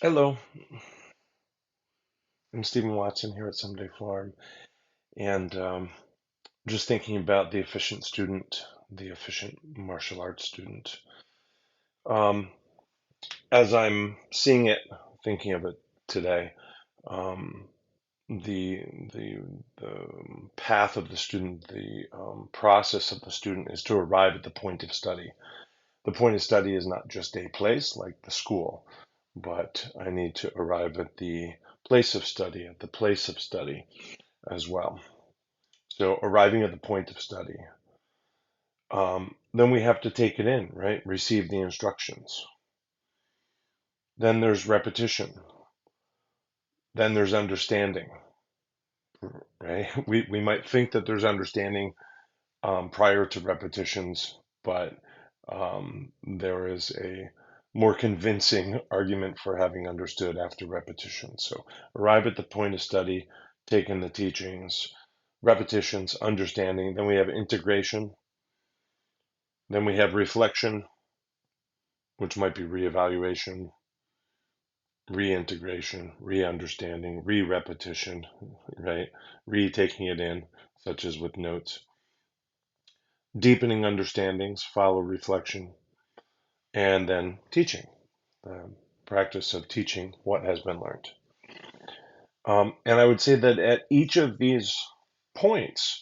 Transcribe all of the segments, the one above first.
Hello, I'm Stephen Watson here at Someday Farm, and just thinking about the efficient student, the efficient martial arts student. Um, as I'm seeing it, thinking of it today, um, the the the path of the student, the process of the student is to arrive at the point of study. The point of study is not just a place like the school, but I need to arrive at the place of study, at the place of study as well. So arriving at the point of study. Then we have to take it in, right? Receive the instructions. Then there's repetition. Then there's understanding, right? We might think that there's understanding prior to repetitions, but there is a more convincing argument for having understood after repetition. So arrive at the point of study, take in the teachings, repetitions, understanding. Then we have integration. Then we have reflection, which might be reevaluation, reintegration, re-understanding, re-repetition, right? Re-taking it in, such as with notes. Deepening understandings, follow reflection, and then teaching, the practice of teaching what has been learned. And I would say that at each of these points,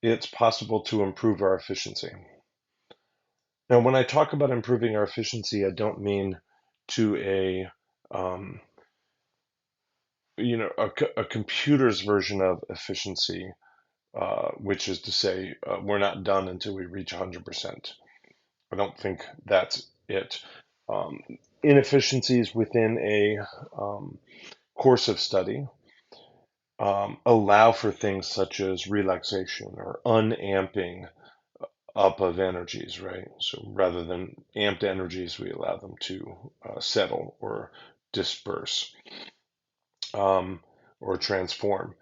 it's possible to improve our efficiency. Now, when I talk about improving our efficiency, I don't mean to um, a computer's version of efficiency, which is to say, we're not done until we reach 100%. I don't think that's it. Um, Inefficiencies within a course of study allow for things such as relaxation or unamping up of energies, right? So rather than amped energies, we allow them to settle or disperse um, or transform.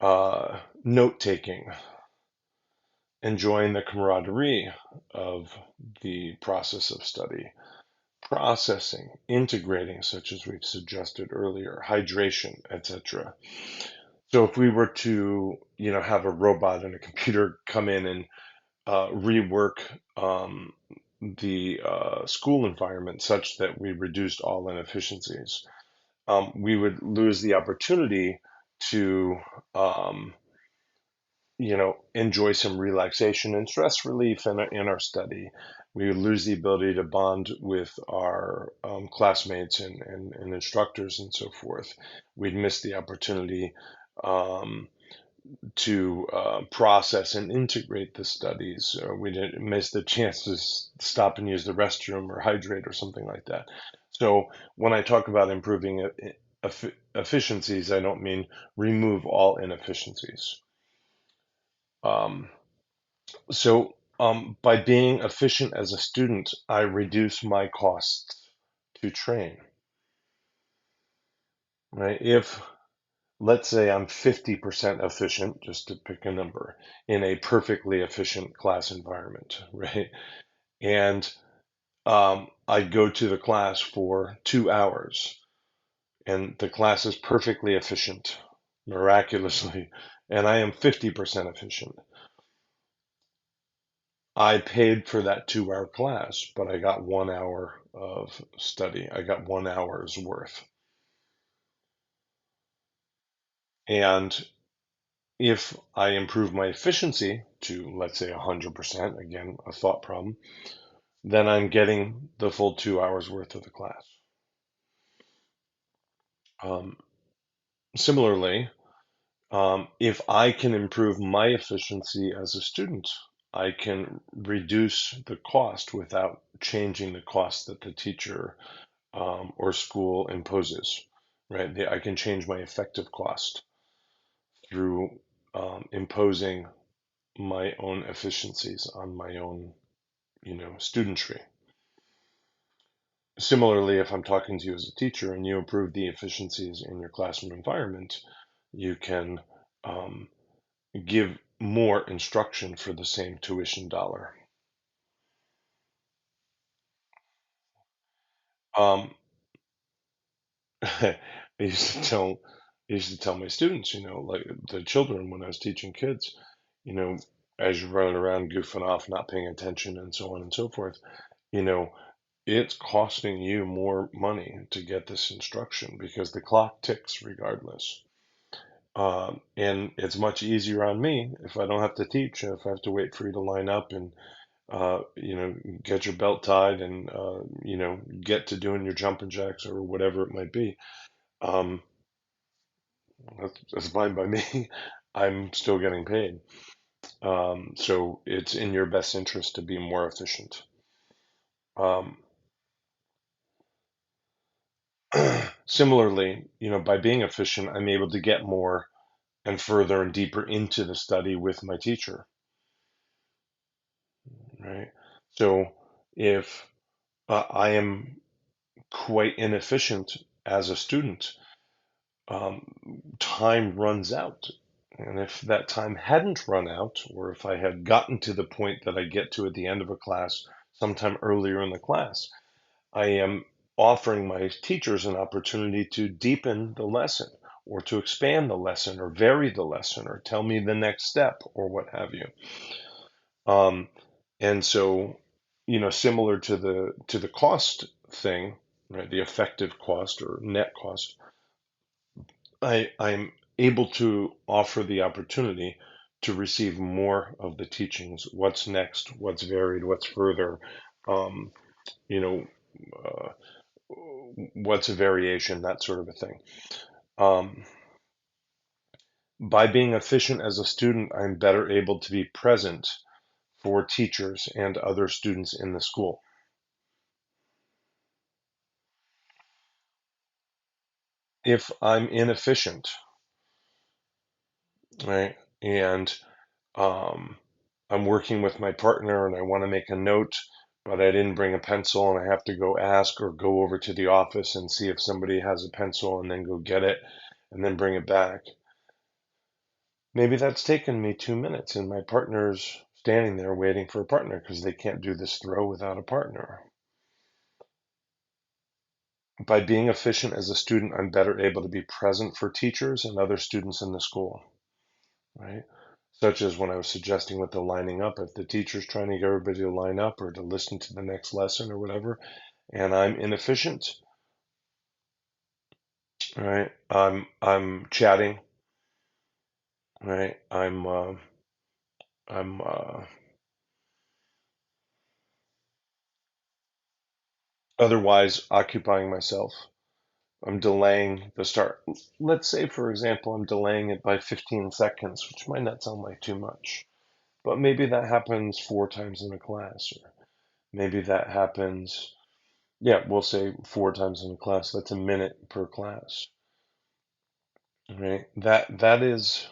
Note taking, enjoying the camaraderie of the process of study, processing, integrating, such as we've suggested earlier, hydration, etc. So if we were to, have a robot and a computer come in and rework the school environment such that we reduced all inefficiencies, we would lose the opportunity to um, enjoy some relaxation and stress relief in our study. We would lose the ability to bond with our classmates and instructors and so forth. We'd miss the opportunity um, to process and integrate the studies. We'd miss the chance to stop and use the restroom or hydrate or something like that. So when I talk about improving efficiencies, I don't mean remove all inefficiencies. Um, by being efficient as a student, I reduce my costs to train, right? If, let's say, I'm 50% efficient, just to pick a number, in a perfectly efficient class environment, right? And I go to the class for 2 hours, and the class is perfectly efficient, miraculously, and I am 50% efficient. I paid for that 2 hour class, but I got 1 hour of study. I got 1 hour's worth. And if I improve my efficiency to, let's say, 100%, again, a thought problem, then I'm getting the full 2 hours worth of the class. Um, Similarly, if I can improve my efficiency as a student, I can reduce the cost without changing the cost that the teacher or school imposes, right? I can change my effective cost through imposing my own efficiencies on my own, studentry. Similarly, if I'm talking to you as a teacher and you improve the efficiencies in your classroom environment, you can um, give more instruction for the same tuition dollar. Um, I used to tell I used to tell my students, like the children when I was teaching kids, you know, as you're running around goofing off, not paying attention, and so on and so forth, you know, it's costing you more money to get this instruction because the clock ticks regardless. And it's much easier on me if I don't have to teach, if I have to wait for you to line up and get your belt tied and get to doing your jumping jacks or whatever it might be. Um, that's fine by me. I'm still getting paid. So it's in your best interest to be more efficient. Um, Similarly, by being efficient, I'm able to get more and further and deeper into the study with my teacher, right? So if I am quite inefficient as a student, um, time runs out. And if that time hadn't run out, or if I had gotten to the point that I get to at the end of a class sometime earlier in the class, I am offering my teachers an opportunity to deepen the lesson or to expand the lesson or vary the lesson or tell me the next step or what have you. Um, and so, similar to the cost thing, right? The effective cost or net cost, I'm able to offer the opportunity to receive more of the teachings. What's next? What's varied? What's further? Um, you know, uh, what's a variation? That sort of a thing. Um, by being efficient as a student, I'm better able to be present for teachers and other students in the school. If I'm inefficient, right, and um, I'm working with my partner and I want to make a note, but I didn't bring a pencil and I have to go ask or go over to the office and see if somebody has a pencil and then go get it and then bring it back. Maybe that's taken me 2 minutes and my partner's standing there waiting for a partner because they can't do this throw without a partner. By being efficient as a student, I'm better able to be present for teachers and other students in the school, right? Such as when I was suggesting with the lining up, if the teacher's trying to get everybody to line up or to listen to the next lesson or whatever, and I'm inefficient, right? I'm chatting, right? I'm otherwise occupying myself. I'm delaying the start. Let's say, for example, I'm delaying it by 15 seconds, which might not sound like too much, but maybe that happens 4 times in a class, or maybe that happens, yeah, we'll say 4 times in a class. That's a minute per class, right? That is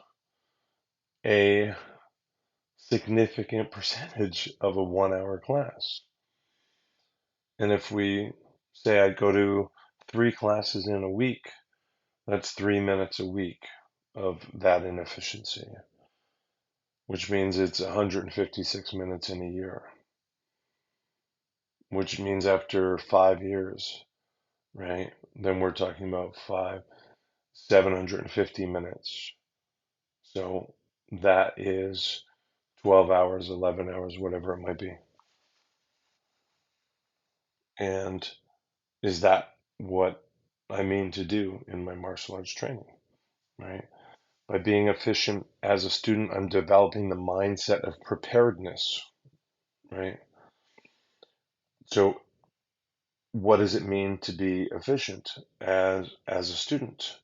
a significant percentage of a 1 hour class. And if we say I go to 3 classes in a week, that's 3 minutes a week of that inefficiency, which means it's 156 minutes in a year, which means after 5 years, right? Then we're talking about 750 minutes. So that is 12 hours, 11 hours, whatever it might be. And is that what I mean to do in my martial arts training, right? By being efficient as a student, I'm developing the mindset of preparedness, right? So what does it mean to be efficient as a student,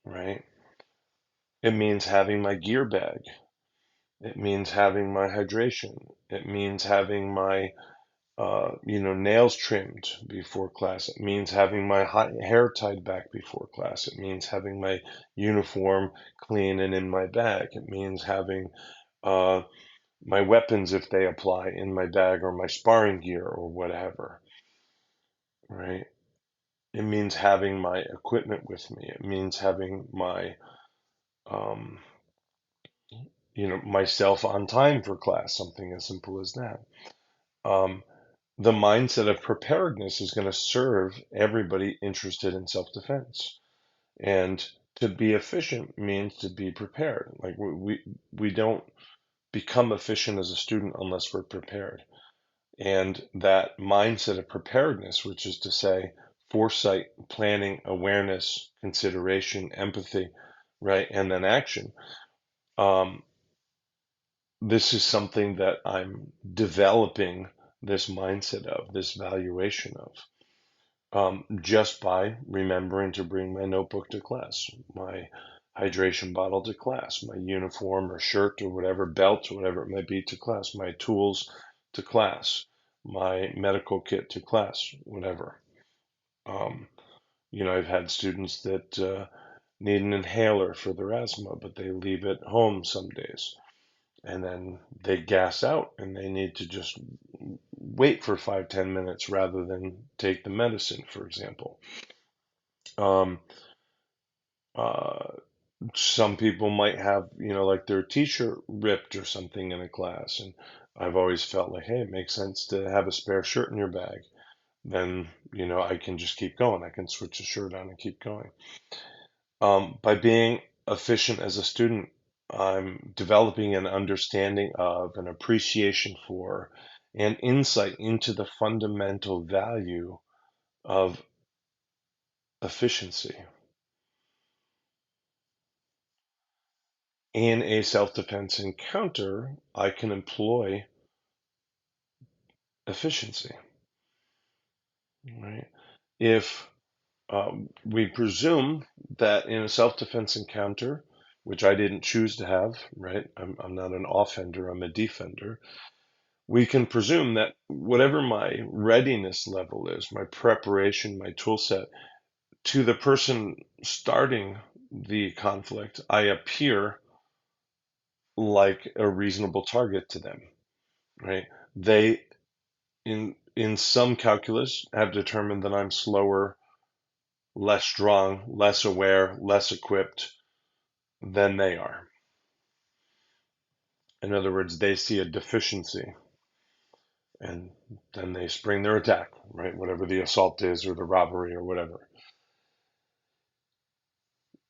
right? It means having my gear bag. It means having my hydration. It means having my nails trimmed before class. It means having my hair tied back before class. It means having my uniform clean and in my bag. It means having uh, my weapons, if they apply, in my bag or my sparring gear or whatever, right? It means having my equipment with me. It means having um, myself on time for class, something as simple as that. Um, the mindset of preparedness is going to serve everybody interested in self-defense. And to be efficient means to be prepared. Like we don't become efficient as a student unless we're prepared. And that mindset of preparedness, which is to say foresight, planning, awareness, consideration, empathy, right, and then action. Um, this is something that I'm developing this mindset of, this valuation of, just by remembering to bring my notebook to class, my hydration bottle to class, my uniform or shirt or whatever, belt or whatever it might be to class, my tools to class, my medical kit to class, whatever. Um, I've had students that need an inhaler for their asthma, but they leave it home some days. And then they gas out and they need to just wait for 5, 10 minutes rather than take the medicine, for example. Um, uh, some people might have, like their t-shirt ripped or something in a class. And I've always felt like, hey, it makes sense to have a spare shirt in your bag. Then, I can just keep going. I can switch the shirt on and keep going. By being efficient as a student, I'm developing an understanding of, an appreciation for, and insight into the fundamental value of efficiency. In a self-defense encounter, I can employ efficiency, right? If we presume that in a self-defense encounter, which I didn't choose to have, right? I'm not an offender, I'm a defender. We can presume that whatever my readiness level is, my preparation, my tool set, to the person starting the conflict, I appear like a reasonable target to them, right? They, in some calculus, have determined that I'm slower, less strong, less aware, less equipped than they are. In other words, they see a deficiency and then they spring their attack, right? Whatever the assault is or the robbery or whatever.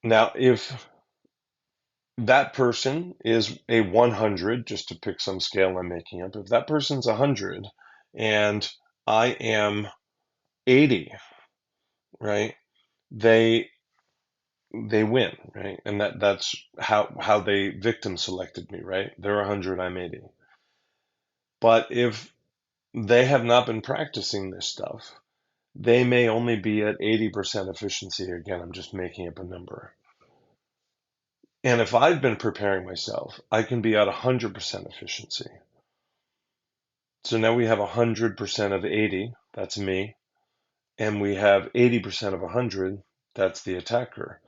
Now, if that person is a 100, just to pick some scale I'm making up, if that person's 100 and I am 80, right? They they win, right? And that's how they victim selected me, right? They're 100, I'm 80. But if they have not been practicing this stuff, they may only be at 80% efficiency. Again, I'm just making up a number. And if I've been preparing myself, I can be at 100% efficiency. So now we have 100% of 80, that's me, and we have 80% of 100, that's the attacker,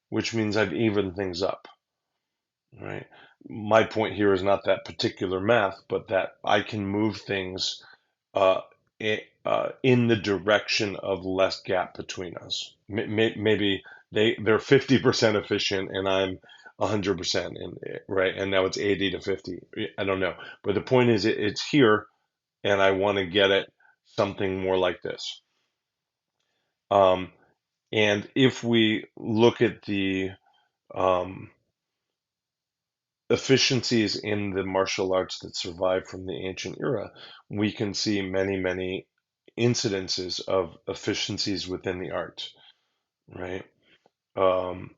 which means I've evened things up, right? My point here is not that particular math, but that I can move things uh, in the direction of less gap between us. Maybe they're 50% efficient and I'm 100%, and right, and now it's 80 to 50. I don't know, but the point is, it's here, and I want to get it something more like this. Um, and if we look at the um, efficiencies in the martial arts that survive from the ancient era, we can see many, many incidences of efficiencies within the art, right? Um,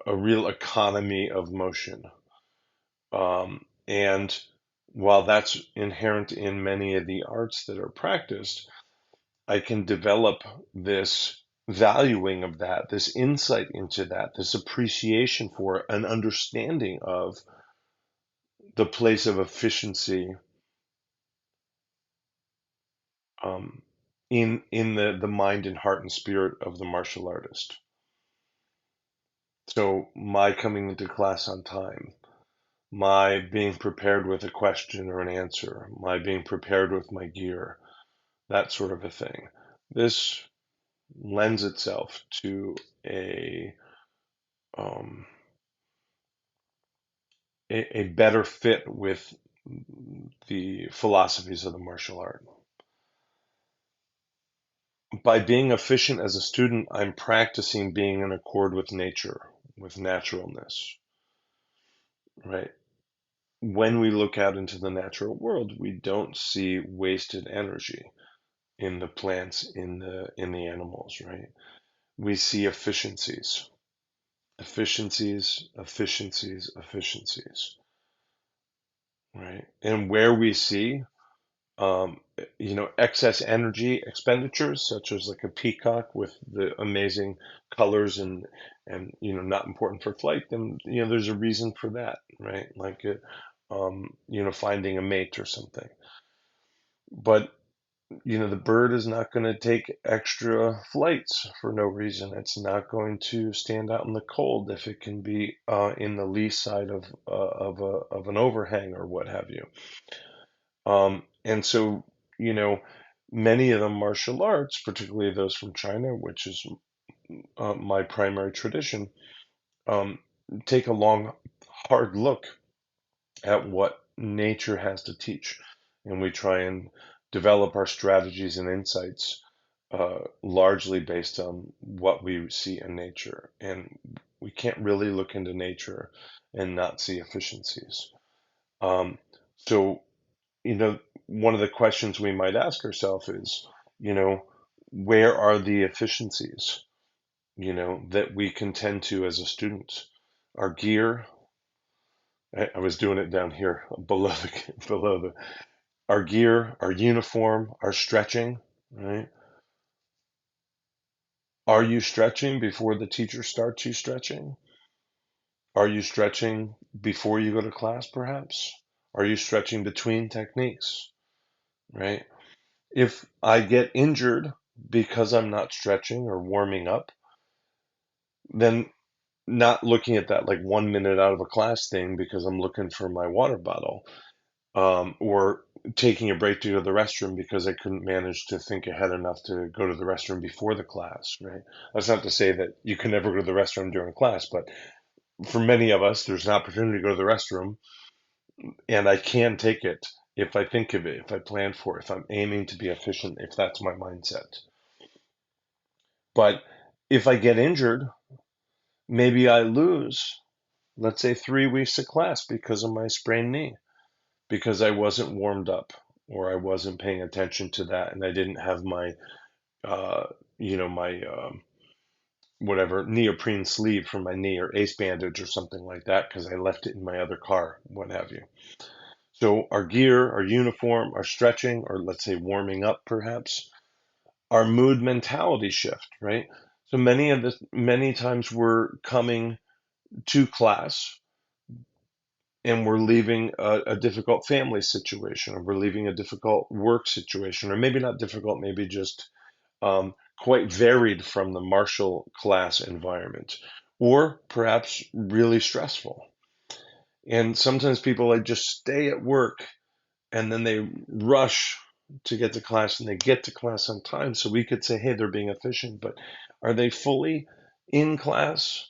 a real economy of motion. And while that's inherent in many of the arts that are practiced, I can develop this valuing of that, this insight into that, this appreciation for an understanding of the place of efficiency um, in the mind and heart and spirit of the martial artist. So my coming into class on time, my being prepared with a question or an answer, my being prepared with my gear, that sort of a thing. This lends itself to um, a better fit with the philosophies of the martial art. By being efficient as a student, I'm practicing being in accord with nature, with naturalness, right? When we look out into the natural world, we don't see wasted energy in the plants, in the animals, right? We see efficiencies, efficiencies, efficiencies, efficiencies, right? And where we see um, excess energy expenditures, such as like a peacock with the amazing colors and not important for flight, then there's a reason for that, right? Like finding a mate or something. But the bird is not going to take extra flights for no reason. It's not going to stand out in the cold if it can be in the lee side of an overhang or what have you. And so, you know, many of the martial arts, particularly those from China, which is my primary tradition, um, take a long, hard look at what nature has to teach. And we try and develop our strategies and insights largely based on what we see in nature. And we can't really look into nature and not see efficiencies. Um, so, one of the questions we might ask ourselves is, you know, where are the efficiencies, that we can tend to as a student? Our gear, I was doing it down here below our gear, our uniform, our stretching, right? Are you stretching before the teacher starts you stretching? Are you stretching before you go to class, perhaps? Are you stretching between techniques, right? If I get injured because I'm not stretching or warming up, then not looking at that like 1 minute out of a class thing because I'm looking for my water bottle, or taking a break to go to the restroom because I couldn't manage to think ahead enough to go to the restroom before the class, right? That's not to say that you can never go to the restroom during class, but for many of us, there's an opportunity to go to the restroom, and I can take it if I think of it, if I plan for it, if I'm aiming to be efficient, if that's my mindset. But if I get injured, maybe I lose, let's say, 3 weeks of class because of my sprained knee, because I wasn't warmed up or I wasn't paying attention to that and I didn't have my, uh, my whatever neoprene sleeve for my knee or ace bandage or something like that because I left it in my other car, what have you. So our gear, our uniform, our stretching, or let's say warming up perhaps, our mood mentality shift, right? So many times we're coming to class and we're leaving a difficult family situation, or we're leaving a difficult work situation, or maybe not difficult, maybe just quite varied from the martial class environment, or perhaps really stressful. And sometimes people like just stay at work and then they rush to get to class and they get to class on time. So we could say, hey, they're being efficient, but are they fully in class?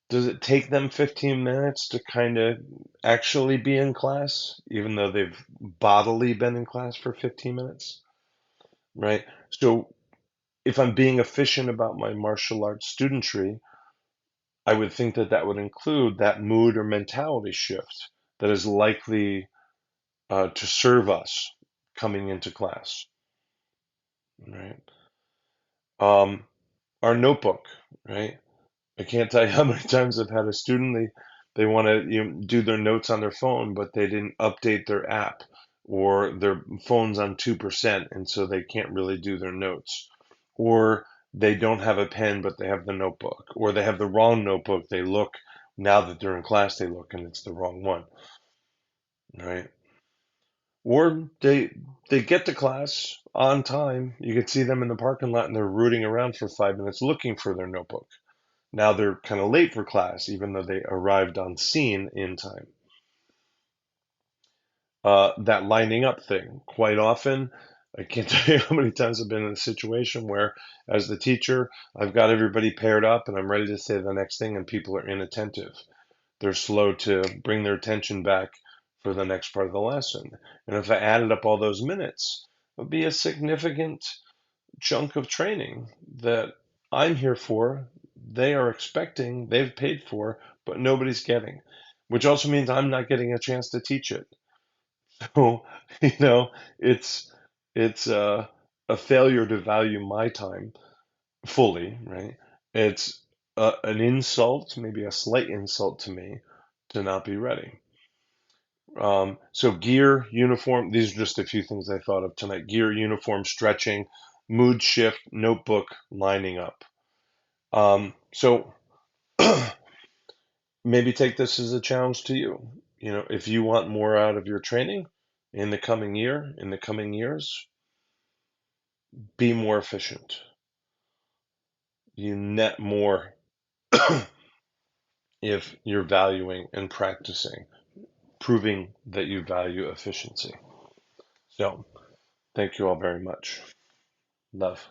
Does it take them 15 minutes to kind of actually be in class, even though they've bodily been in class for 15 minutes? Right? So if I'm being efficient about my martial arts studentry, I would think that that would include that mood or mentality shift that is likely to serve us coming into class. Right? Um, our notebook, right? I can't tell you how many times I've had a student, they want to do their notes on their phone, but they didn't update their app, or their phone's on 2%, and so they can't really do their notes. Or they don't have a pen, but they have the notebook, or they have the wrong notebook. They look, now that they're in class, they look and it's the wrong one, right? Or they get to class on time. You can see them in the parking lot and they're rooting around for 5 minutes looking for their notebook. Now they're kind of late for class, even though they arrived on scene in time. That lining up thing, quite often, I can't tell you how many times I've been in a situation where, as the teacher, I've got everybody paired up and I'm ready to say the next thing, and people are inattentive. They're slow to bring their attention back for the next part of the lesson. And if I added up all those minutes, it would be a significant chunk of training that I'm here for, they are expecting, they've paid for, but nobody's getting, which also means I'm not getting a chance to teach it. So, you know, it's it's a failure to value my time fully, right? It's an insult, maybe a slight insult to me, to not be ready. So gear, uniform, these are just a few things I thought of tonight. Gear, uniform, stretching, mood shift, notebook, lining up. So maybe take this as a challenge to you. You know, if you want more out of your training in the coming year, in the coming years, be more efficient. You net more if you're valuing and practicing, proving that you value efficiency. So, thank you all very much. Love.